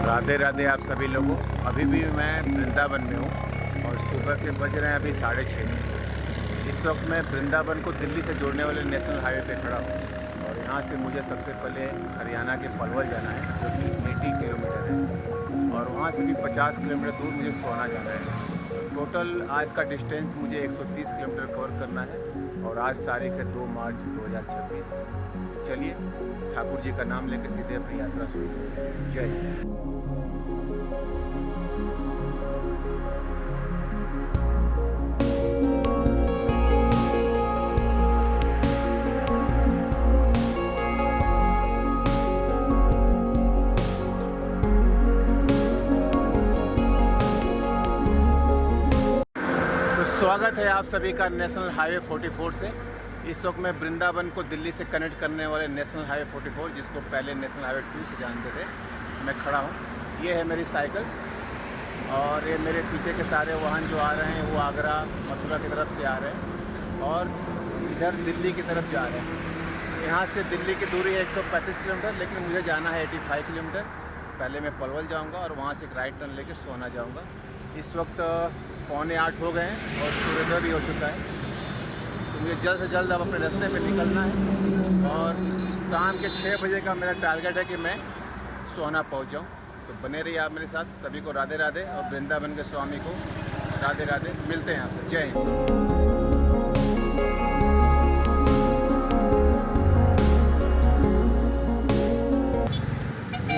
राधे राधे आप सभी लोगों। अभी भी मैं वृंदावन में हूँ और सुबह के बज रहे हैं अभी 6:30। इस वक्त मैं वृंदावन को दिल्ली से जोड़ने वाले नेशनल हाईवे पे खड़ा हूँ और यहाँ से मुझे सबसे पहले हरियाणा के पलवल जाना है जो कि 80 किलोमीटर है और वहाँ से भी 50 किलोमीटर दूर मुझे सोना जाना है। टोटल आज का डिस्टेंस मुझे 130 किलोमीटर कवर करना है और आज तारीख है 2 मार्च 2026। चलिए ठाकुर जी का नाम लेकर सीधे अपनी यात्रा शुरू करते हैं। जय हिंद। स्वागत है आप सभी का नेशनल हाईवे 44 से। इस वक्त मैं वृंदावन को दिल्ली से कनेक्ट करने वाले नेशनल हाईवे 44, जिसको पहले नेशनल हाईवे 2 से जानते थे, मैं खड़ा हूँ। ये है मेरी साइकिल और ये मेरे पीछे के सारे वाहन जो आ रहे हैं वो आगरा मथुरा की तरफ से आ रहे हैं और इधर दिल्ली की तरफ जा रहे हैं। यहाँ से दिल्ली की दूरी है 135 किलोमीटर, लेकिन मुझे जाना है 85 किलोमीटर। पहले मैं पलवल जाऊँगा और वहाँ से एक राइट टर्न लेके सोना जाऊँगा। इस वक्त 7:45 हो गए हैं और सूर्योदय भी हो चुका है, तो मुझे जल्द से जल्द अब अपने रास्ते में निकलना है और शाम के 6 बजे का मेरा टारगेट है कि मैं सोना पहुंच जाऊं। तो बने रहिए आप मेरे साथ। सभी को राधे राधे और वृंदावन के स्वामी को राधे राधे। मिलते हैं आपसे। जय हिंद।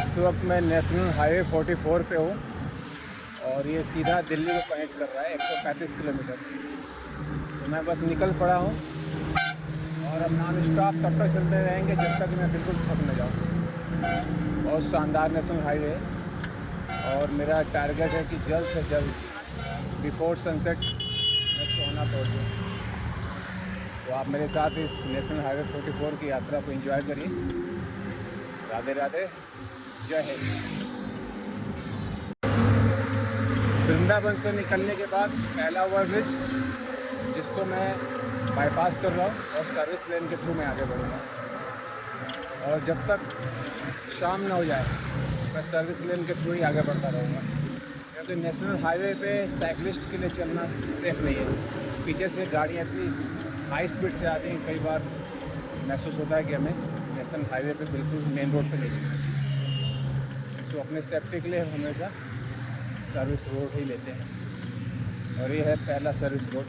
इस वक्त मैं नेशनल हाईवे 44 पे हूँ और ये सीधा दिल्ली को कनेक्ट कर रहा है 135 किलोमीटर। तो मैं बस निकल पड़ा हूँ और अब नॉन स्टॉप तब तक चलते रहेंगे जब तक मैं बिल्कुल थक न जाऊँ। बहुत शानदार नेशनल हाईवे है और मेरा टारगेट है कि जल्द से जल्द बिफोर सनसेट मैं सोना पहुँचूँ। तो आप मेरे साथ इस नेशनल हाईवे 44 की यात्रा को एंजॉय करिए। राधे राधे। जय हिंद। वृंदावन से निकलने के बाद पहला ओवरब्रिज जिसको मैं बाईपास कर रहा हूँ और सर्विस लेन के थ्रू मैं आगे बढ़ूँगा और जब तक शाम न हो जाए मैं सर्विस लेन के थ्रू ही आगे बढ़ता रहूँगा, क्योंकि नेशनल हाईवे पे साइकिलिस्ट के लिए चलना सेफ नहीं है। पीछे से गाड़ियाँ इतनी हाई स्पीड से आती हैं, कई बार महसूस होता है कि हमें नेशनल हाईवे पे बिल्कुल मेन रोड पे नहीं चलना चाहिए। तो अपने सेफ्टी के लिए हमेशा सर्विस रोड ही लेते हैं और ये है पहला सर्विस रोड।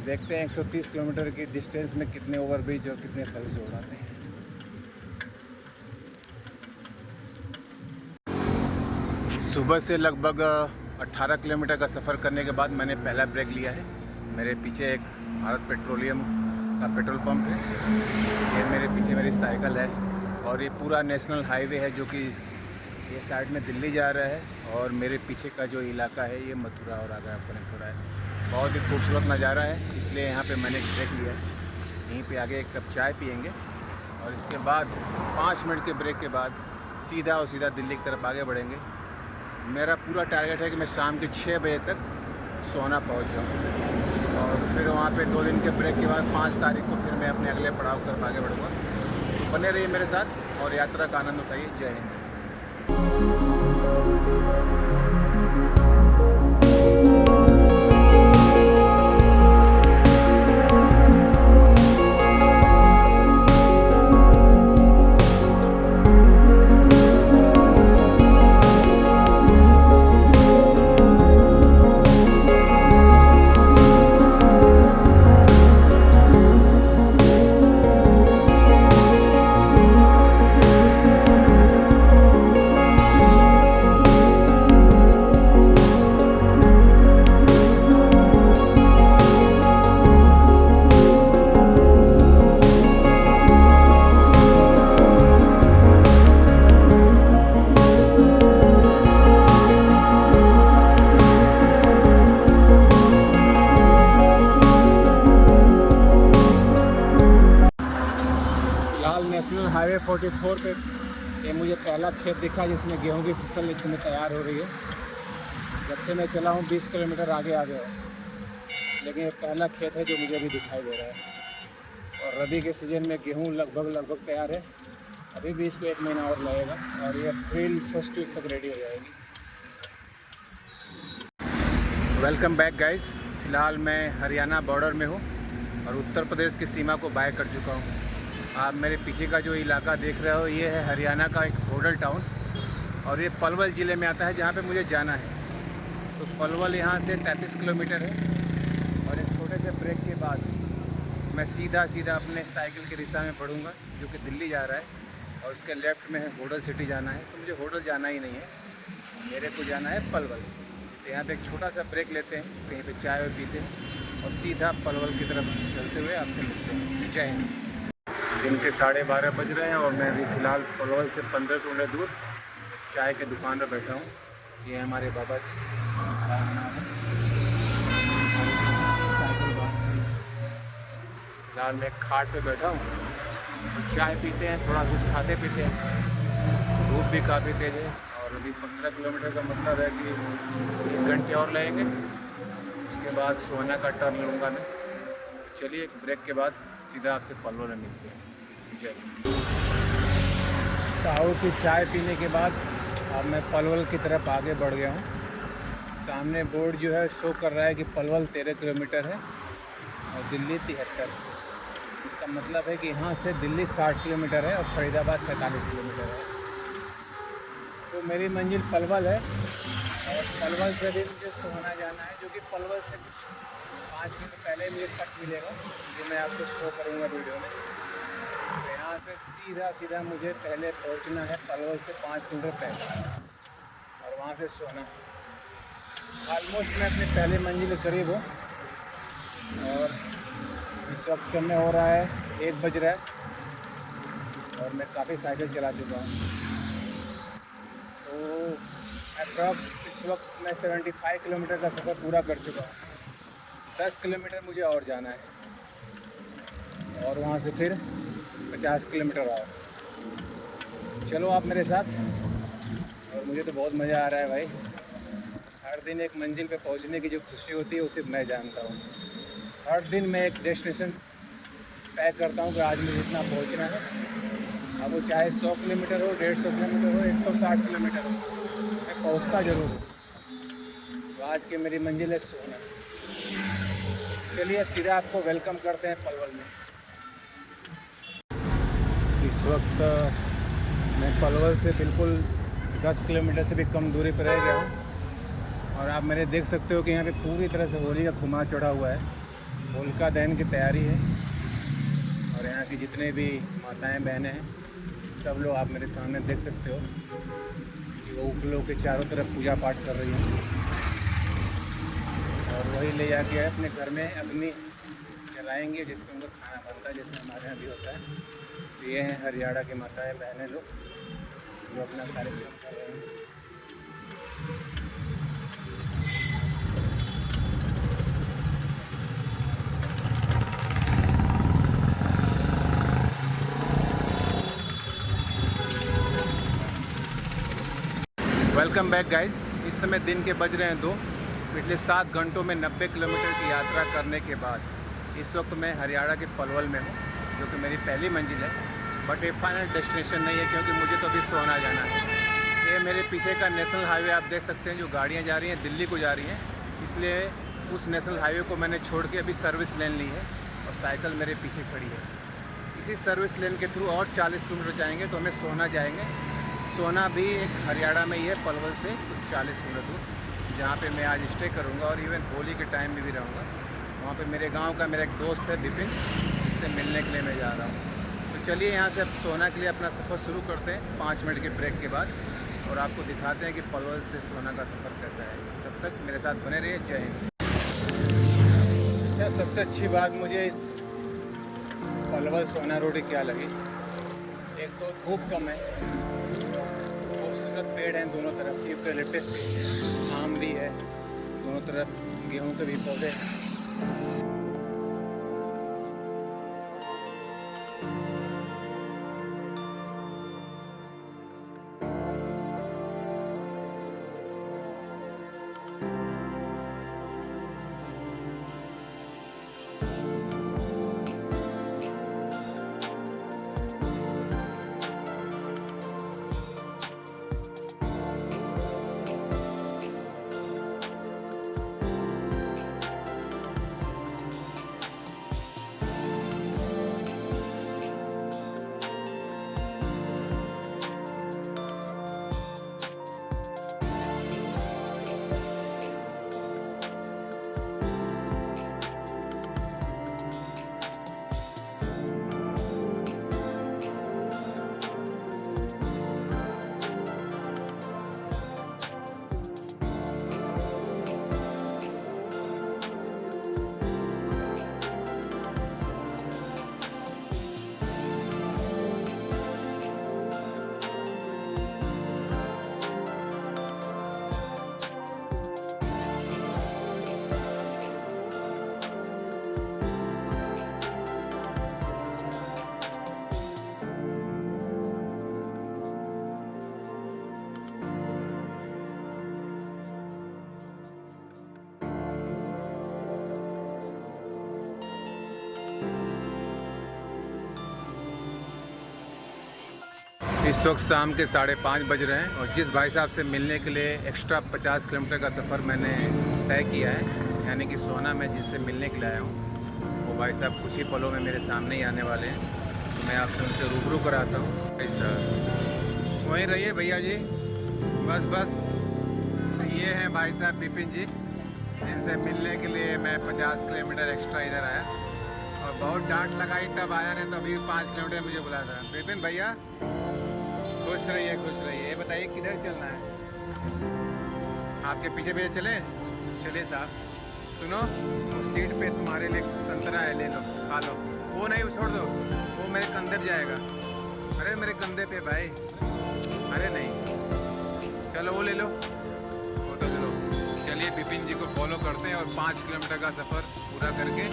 देखते हैं 130 किलोमीटर की डिस्टेंस में कितने ओवरब्रिज और कितने सर्विस रोड आते हैं। सुबह से लगभग 18 किलोमीटर का सफ़र करने के बाद मैंने पहला ब्रेक लिया है। मेरे पीछे एक भारत पेट्रोलियम का पेट्रोल पंप है, ये मेरे पीछे मेरी साइकिल है और ये पूरा नेशनल हाईवे है जो कि ये साइड में दिल्ली जा रहा है और मेरे पीछे का जो इलाका है ये मथुरा और आगरा कनेक्ट हो रहा है। बहुत ही खूबसूरत नज़ारा है, इसलिए यहाँ पे मैंने एक ब्रेक लिया है। यहीं पे आगे एक कप चाय पियेंगे और इसके बाद 5 मिनट के ब्रेक के बाद सीधा दिल्ली की तरफ आगे बढ़ेंगे। मेरा पूरा टारगेट है कि मैं शाम के 6 बजे तक सोना पहुँच जाऊँ और फिर वहाँ पे 2 दिन के ब्रेक के बाद 5 तारीख को फिर मैं अपने अगले पड़ाव की तरफ आगे बढ़ूँगा। तो बने रहिए मेरे साथ और यात्रा का आनंद उठाइए। जय हिंद। नेशनल हाईवे 44 पे ये मुझे पहला खेत दिखा जिसमें गेहूं की फसल इस समय तैयार हो रही है। जब से मैं चला हूँ 20 किलोमीटर आगे आ गया, लेकिन ये पहला खेत है जो मुझे अभी दिखाई दे रहा है। और रबी के सीज़न में गेहूं लगभग तैयार है अभी भी इसको 1 महीना और लगेगा और ये अप्रैल फर्स्ट वीक तक रेडी हो जाएगी। Welcome back guys. फ़िलहाल मैं हरियाणा बॉर्डर में हूँ और उत्तर प्रदेश की सीमा को बाय कर चुका हूँ। आप मेरे पीछे का जो इलाका देख रहे हो ये है हरियाणा का एक होडल टाउन और ये पलवल ज़िले में आता है जहाँ पे मुझे जाना है। तो पलवल यहाँ से 33 किलोमीटर है और एक छोटे से ब्रेक के बाद मैं सीधा अपने साइकिल की दिशा में बढ़ूँगा जो कि दिल्ली जा रहा है और उसके लेफ़्ट में है होडल सिटी जाना है। तो मुझे होडल जाना ही नहीं है, मेरे को जाना है पलवल। तो यहाँ पे एक छोटा सा ब्रेक लेते हैं, कहीं पे चाय पीते हैं और सीधा पलवल की तरफ चलते हुए आपसे मिलते हैं। जय हिंद। दिन के 12:30 बज रहे हैं और मैं अभी फ़िलहाल पलवल से 15 किलोमीटर दूर चाय के दुकान पर बैठा हूँ। ये हमारे बाबा जी चाय बना रहे हैं, साइकिल बाहर। फिलहाल मैं खाट पे बैठा हूँ, चाय पीते हैं, थोड़ा कुछ खाते पीते हैं। धूप भी काफ़ी तेज़ है और अभी 15 किलोमीटर का मतलब है कि 1 घंटे और लगेंगे। उसके बाद सोना का टर्न लूँगा मैं। चलिए एक ब्रेक के बाद सीधा आपसे पलवल में मिलते हैं। जय। साहू की चाय पीने के बाद अब मैं पलवल की तरफ आगे बढ़ गया हूँ। सामने बोर्ड जो है शो कर रहा है कि पलवल 13 किलोमीटर है और दिल्ली 73। इसका मतलब है कि यहाँ से दिल्ली 60 किलोमीटर है और फरीदाबाद 47 किलोमीटर है। तो मेरी मंजिल पलवल है और पलवल से भी मुझे सोहना जाना है, जो कि पलवल से कुछ 5 मिनट पहले मुझे कट मिलेगा जो मैं आपको शो करूँगा वीडियो में। तो यहाँ से सीधा मुझे पहले पहुँचना है पलवल से 5 किलोमीटर पहले और वहाँ से सोना। ऑलमोस्ट मैं अपनी पहली मंजिल के करीब हूँ और इस वक्त समय हो रहा है 1 बज रहा है और मैं काफ़ी साइकिल चला चुका हूँ। तो अप्रॉक्स इस वक्त मैं 75 किलोमीटर का सफ़र पूरा कर चुका हूँ। 10 किलोमीटर मुझे और जाना है और वहाँ से फिर 50 किलोमीटर और। चलो आप मेरे साथ। और मुझे तो बहुत मज़ा आ रहा है भाई। हर दिन एक मंजिल पे पहुँचने की जो खुशी होती है उसे मैं जानता हूँ। हर दिन मैं एक डेस्टिनेशन तय करता हूँ कि आज मुझे इतना पहुँचना है। अब वो चाहे 100 किलोमीटर हो, 150 किलोमीटर हो, 160 किलोमीटर हो, मैं पहुँचता ज़रूर हूँ। तो आज की मेरी मंजिल है सोना। चलिए अब सीधा आपको वेलकम करते हैं पलवल में। इस वक्त मैं पलवल से बिल्कुल 10 किलोमीटर से भी कम दूरी पर रह गया हूँ और आप मेरे देख सकते हो कि यहाँ पे पूरी तरह से होली का खुमार चढ़ा हुआ है। होलिका दहन की तैयारी है और यहाँ की जितने भी माताएं बहनें हैं सब लोग आप मेरे सामने देख सकते हो कि वो उपलों के चारों तरफ पूजा पाठ कर रही हैं और वही ले जाके अपने घर में अपनी जलाएंगे जिससे उनका खाना बनता है, जैसे हमारे यहाँ भी होता है। तो ये हैं हरियाणा की माताएं बहनें लोग जो अपना कार्यक्रम कर रहे हैं। Welcome back guys. इस समय दिन के बज रहे हैं 2। पिछले 7 घंटों में 90 किलोमीटर की यात्रा करने के बाद इस वक्त मैं हरियाणा के पलवल में हूँ, जो कि मेरी पहली मंजिल है। बट ये फाइनल डेस्टिनेशन नहीं है क्योंकि मुझे तो अभी सोना जाना है। ये मेरे पीछे का नेशनल हाईवे आप देख सकते हैं, जो गाड़ियाँ जा रही हैं दिल्ली को जा रही हैं। इसलिए उस नेशनल हाईवे को मैंने छोड़ के अभी सर्विस लेन ली है और साइकिल मेरे पीछे खड़ी है। इसी सर्विस लेन के थ्रू और 40 किलोमीटर जाएंगे तो हमें सोना जाएंगे। सोना भी एक हरियाणा में ही है, पलवल से कुछ 40 किलोमीटर दूर, जहाँ पे मैं आज स्टे करूँगा और इवन होली के टाइम में भी रहूँगा। वहाँ पे मेरे गांव का मेरा एक दोस्त है विपिन, जिससे मिलने के लिए मैं जा रहा हूँ। तो चलिए यहाँ से अब सोना के लिए अपना सफ़र शुरू करते हैं 5 मिनट के ब्रेक के बाद और आपको दिखाते हैं कि पलवल से सोना का सफ़र कैसा है। तब तक मेरे साथ बने रहिए। जय हिंद। अच्छा, सबसे अच्छी बात मुझे इस पलवल सोना रोड क्या लगी, एक तो धूप कम है, खूबसूरत पेड़ हैं दोनों तरफ, यूकेलिप्टस के, आम भी है दोनों तरफ, गेहूं के भी पौधे हैं। इस वक्त शाम के 5:30 बज रहे हैं और जिस भाई साहब से मिलने के लिए एक्स्ट्रा 50 किलोमीटर का सफ़र मैंने तय किया है, यानी कि सोना में जिससे मिलने के लिए आया हूँ, वो भाई साहब कुछ ही पलों में मेरे सामने ही आने वाले हैं। तो मैं आपसे उनसे रूबरू कराता हूँ। ऐसा वहीं रहिए भैया जी, बस ये हैं भाई साहब विपिन जी, इनसे मिलने के लिए मैं 50 किलोमीटर एक्स्ट्रा इधर आया और बहुत डांट लगाई तब आया, नहीं तो अभी 5 किलोमीटर मुझे बुलाया था। विपिन भैया खुश रहिए, खुश रहिए। ये बताइए किधर चलना है? आपके पीछे पीछे चलिए साहब। सुनो, उस सीट पे तुम्हारे लिए संतरा है, ले लो, खा लो। वो नहीं, छोड़ दो, वो मेरे कंधे पे जाएगा। अरे मेरे कंधे पे भाई, अरे नहीं, चलो वो ले लो, वो तो चलो। चलिए विपिन जी को फॉलो करते हैं और 5 किलोमीटर का सफ़र पूरा करके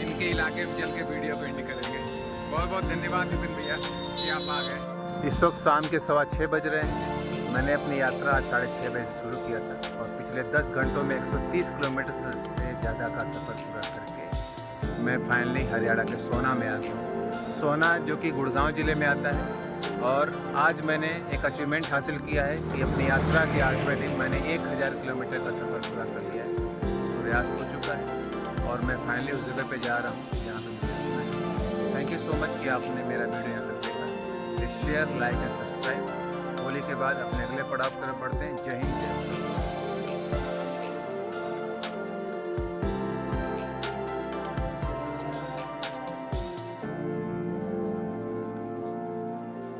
इनके इलाके में चल के वीडियो को एंड करेंगे। बहुत बहुत धन्यवाद विपिन भैया कि आप आ गए। इस वक्त शाम के 6:15 बज रहे हैं। मैंने अपनी यात्रा आज 6:30 बजे शुरू किया था और पिछले 10 घंटों में 130 किलोमीटर से ज़्यादा का सफ़र पूरा करके मैं फाइनली हरियाणा के सोना में आ गया। सोना जो कि गुड़गांव ज़िले में आता है और आज मैंने एक अचीवमेंट हासिल किया है कि अपनी यात्रा के 8वें दिन मैंने 1000 किलोमीटर का सफ़र पूरा कर लिया है। सूर्यास्त हो चुका है और मैं फाइनली उस जगह पे जा रहा हूँ जहाँ पे मुझे। थैंक यू सो मच कि आपने मेरा वीडियो यहाँ तक देखा। Share, like and subscribe. Holi के बाद अपने अगले पड़ाव की तरफ बढ़ते हैं। जय हिंद, जय भारत।